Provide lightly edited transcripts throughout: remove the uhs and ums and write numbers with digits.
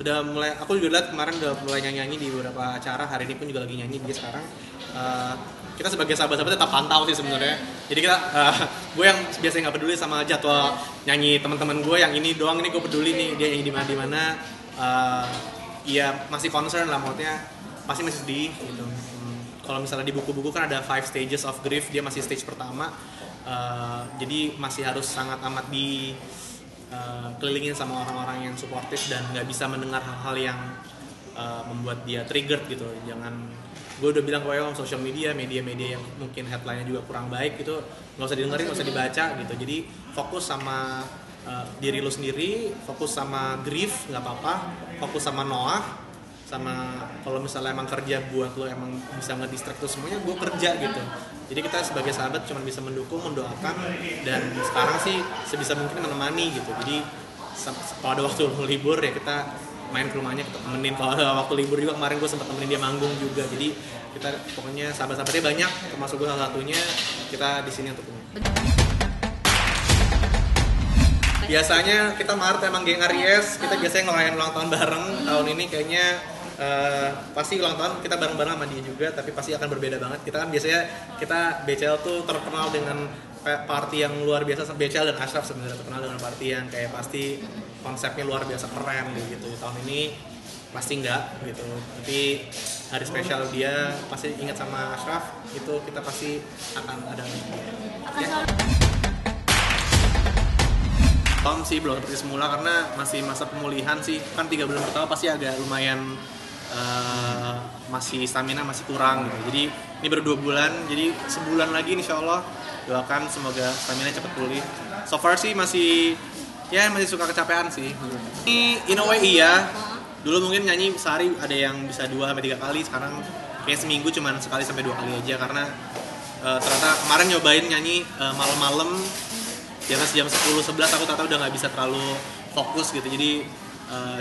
udah mulai, aku juga lihat kemarin udah mulai nyanyi di beberapa acara, hari ini pun juga lagi nyanyi dia sekarang. Kita sebagai sahabat-sahabat tetap pantau sih sebenarnya. Jadi kita, gue yang biasanya nggak peduli sama jadwal nyanyi teman-teman gue, yang ini doang ini gue peduli nih dia nyanyi di mana. Ya masih concern lah, maksudnya pasti masih sedih gitu. Kalau misalnya di buku-buku kan ada 5 stages of grief, dia masih stage pertama. Jadi masih harus sangat amat di kelilingin sama orang-orang yang suportif dan nggak bisa mendengar hal-hal yang membuat dia triggered gitu. Jangan, gue udah bilang ke social media yang mungkin headline-nya juga kurang baik gitu, nggak usah didengerin, nggak usah dibaca gitu. Jadi fokus sama diri lu sendiri, fokus sama grief nggak apa-apa, fokus sama Noah, sama kalau misalnya emang kerja buat lo emang bisa ngedistract tuh semuanya, gue kerja gitu. Jadi kita sebagai sahabat cuma bisa mendukung, mendoakan, dan sekarang sih sebisa mungkin menemani gitu. Jadi kalau ada waktu libur ya kita main ke rumahnya, kita temenin. Kalau ada waktu libur juga, kemarin gue sempat temenin dia manggung juga. Jadi kita pokoknya sahabat-sahabatnya banyak, termasuk gue salah satunya. Kita di sini untuk biasanya kita Maret emang geng Aries, kita biasanya ngelayan ulang tahun bareng. Tahun ini kayaknya pasti ulang tahun kita bareng-bareng sama dia juga, tapi pasti akan berbeda banget. Kita kan biasanya, kita BCL tuh terkenal dengan party yang luar biasa. BCL dan Ashraf sebenarnya terkenal dengan party yang kayak pasti konsepnya luar biasa keren gitu. Tahun ini pasti enggak gitu, tapi hari spesial dia pasti ingat sama Ashraf, itu kita pasti akan ada ya. Tahun sih belum seperti semula karena masih masa pemulihan sih, kan 3 bulan pertama pasti agak lumayan masih stamina masih kurang gitu. Jadi ini baru 2 bulan, jadi sebulan lagi insya Allah doakan semoga stamina cepat pulih. So far sih masih suka kecapean sih. Ini in a way iya, dulu mungkin nyanyi sehari ada yang bisa 2-3 kali, sekarang kayak seminggu cuman sekali sampai 2 kali aja, karena ternyata kemarin nyobain nyanyi malam-malam jam 10-11 aku ternyata udah nggak bisa terlalu fokus gitu. Jadi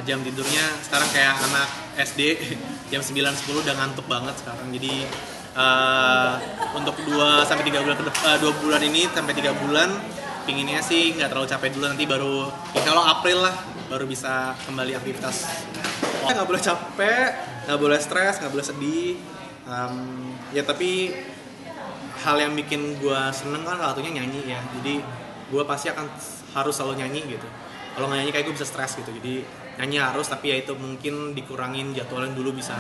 jam tidurnya sekarang kayak anak SD jam 9-10 udah ngantuk banget sekarang. Jadi untuk 2-3 bulan 2 bulan ini sampai 3 bulan pinginnya sih nggak terlalu capek dulu, nanti baru insya Allah April lah baru bisa kembali aktivitas. Nggak boleh capek, nggak boleh stres, nggak boleh sedih. Ya tapi hal yang bikin gue seneng kan salah satunya nyanyi ya. Jadi gue pasti akan harus selalu nyanyi gitu. Kalau nggak nyanyi kayak gue bisa stres gitu. Jadi nyanyi harus, tapi ya itu mungkin dikurangin jadwalnya, dulu bisa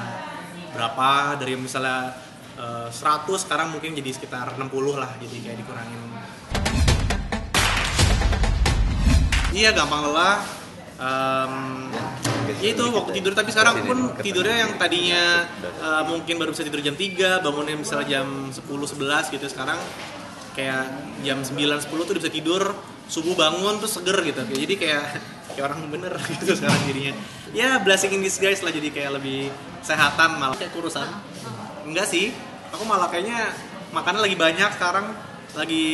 berapa, dari misalnya 100 sekarang mungkin jadi sekitar 60 lah, jadi kayak dikurangin. Iya gampang lelah. Ya itu waktu tidur, tapi sekarang pun tidurnya yang tadinya mungkin baru bisa tidur jam 3, bangunnya misalnya jam 10-11 gitu, sekarang kayak jam 9-10 tuh udah bisa tidur, subuh bangun terus seger gitu. Jadi kayak orang bener gitu sekarang jadinya. Ya blessing in disguise lah, jadi kayak lebih sehatan, malah kayak kurusan. Enggak sih, aku malah kayaknya makannya lagi banyak sekarang. Lagi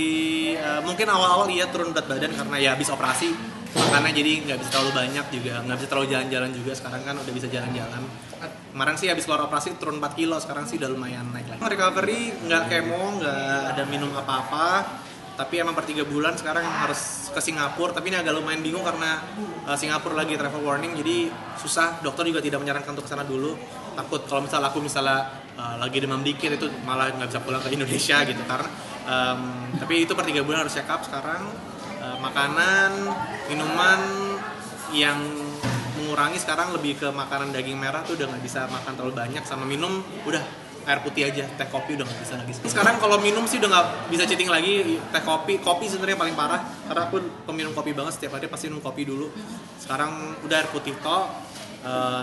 mungkin awal-awal iya turun berat badan karena ya habis operasi, makannya jadi nggak bisa terlalu banyak juga, nggak bisa terlalu jalan-jalan juga. Sekarang kan udah bisa jalan-jalan. Kemarin sih habis keluar operasi turun 4 kilo, sekarang sih udah lumayan naik lagi. Recovery nggak kemo, nggak ada minum apa-apa, tapi emang per 3 bulan sekarang harus ke Singapura. Tapi ini agak lumayan bingung karena Singapura lagi travel warning, jadi susah. Dokter juga tidak menyarankan untuk kesana dulu, takut kalau misalnya aku lagi demam dikit itu malah nggak bisa pulang ke Indonesia gitu. Karena tapi itu per 3 bulan harus check up sekarang. Makanan, minuman yang mengurangi sekarang lebih ke makanan daging merah tuh udah nggak bisa makan terlalu banyak, sama minum udah air putih aja, teh kopi udah nggak bisa lagi. Sekarang kalau minum sih udah nggak bisa cheating lagi, teh kopi sebenarnya paling parah karena aku peminum kopi banget, setiap hari pasti minum kopi dulu. Sekarang udah air putih toh.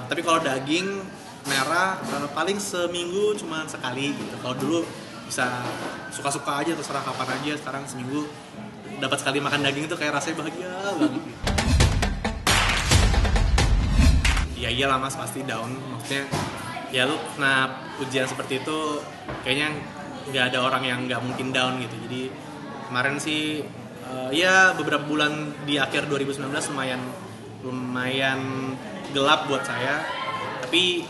Tapi kalau daging merah paling seminggu cuma sekali gitu. Kalau dulu bisa suka-suka aja, terserah kapan aja. Sekarang seminggu dapat sekali makan daging itu kayak rasanya bahagia banget. Ya iyalah mas, pasti down. Maksudnya ya lu kena ujian seperti itu kayaknya nggak ada orang yang nggak mungkin down gitu. Jadi kemarin sih ya beberapa bulan di akhir 2019 lumayan gelap buat saya. Tapi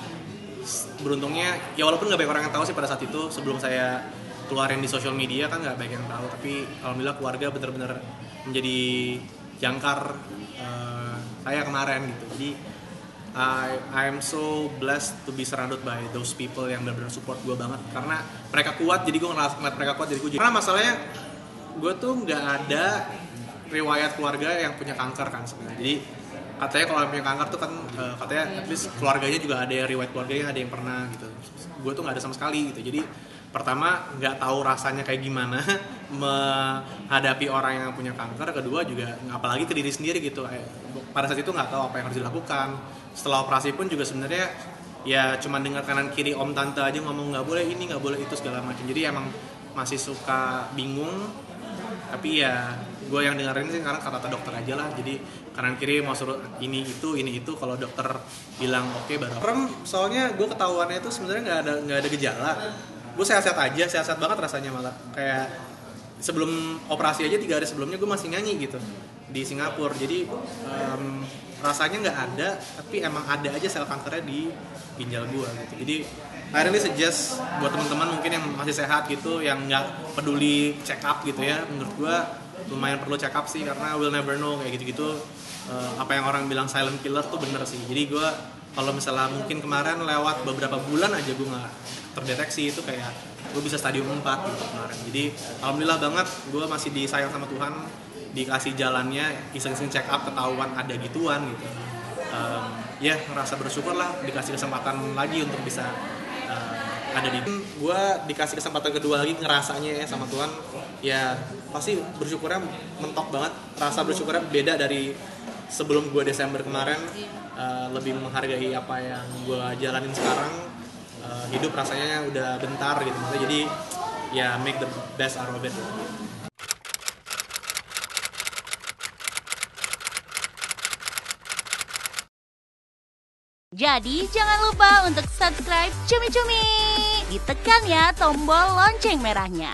beruntungnya ya walaupun nggak banyak orang yang tahu sih pada saat itu, sebelum saya keluarin di sosial media kan nggak banyak yang tahu, tapi alhamdulillah keluarga benar-benar menjadi jangkar saya kemarin gitu. Jadi I'm so blessed to be surrounded by those people yang benar-benar support gue banget, karena mereka kuat jadi gue ngeliat mereka kuat jadi gue. Karena masalahnya gue tuh nggak ada riwayat keluarga yang punya kanker kan sebenarnya. Jadi katanya kalau punya kanker tuh kan katanya at least keluarganya juga ada yang riwayat keluarganya, ada yang pernah gitu. Gue tuh nggak ada sama sekali gitu. Jadi pertama nggak tahu rasanya kayak gimana menghadapi orang yang punya kanker. Kedua juga apalagi ke diri sendiri gitu. Pada saat itu nggak tahu apa yang harus dilakukan. Setelah operasi pun juga sebenarnya ya cuma dengar kanan kiri om tante aja ngomong nggak boleh ini nggak boleh itu segala macam. Jadi emang masih suka bingung. Tapi ya gue yang dengerin sih sekarang kata dokter aja lah. Jadi kanan kiri mau suruh ini itu kalau dokter bilang oke, baru soalnya gue ketahuannya itu sebenarnya nggak ada gejala. Gue sehat-sehat aja, sehat-sehat banget rasanya, malah kayak sebelum operasi aja 3 hari sebelumnya gue masih nyanyi gitu di Singapura. Jadi rasanya nggak ada, tapi emang ada aja sel kankernya di ginjal gue gitu. Jadi akhirnya suggest buat teman-teman mungkin yang masih sehat gitu, yang nggak peduli check up gitu ya, menurut gue lumayan perlu check up sih, karena we'll never know kayak gitu-gitu. Apa yang orang bilang silent killer tuh bener sih. Jadi gue kalau misalnya mungkin kemarin lewat beberapa bulan aja gue nggak terdeteksi, itu kayak gue bisa stadium 4 gitu kemarin. Jadi alhamdulillah banget gue masih disayang sama Tuhan, dikasih jalannya, iseng-iseng check up ketahuan ada gituan gitu. Ya ngerasa bersyukur lah dikasih kesempatan lagi untuk bisa ada di gue, dikasih kesempatan kedua lagi ngerasanya ya sama Tuhan, ya pasti bersyukurnya mentok banget. Rasa bersyukurnya beda dari sebelum gue Desember kemarin. Lebih menghargai apa yang gue jalanin sekarang. Hidup rasanya udah bentar gitu, maksudnya jadi ya make the best out of it. Jadi jangan lupa untuk subscribe Cumi Cumi. Ditekan ya tombol lonceng merahnya.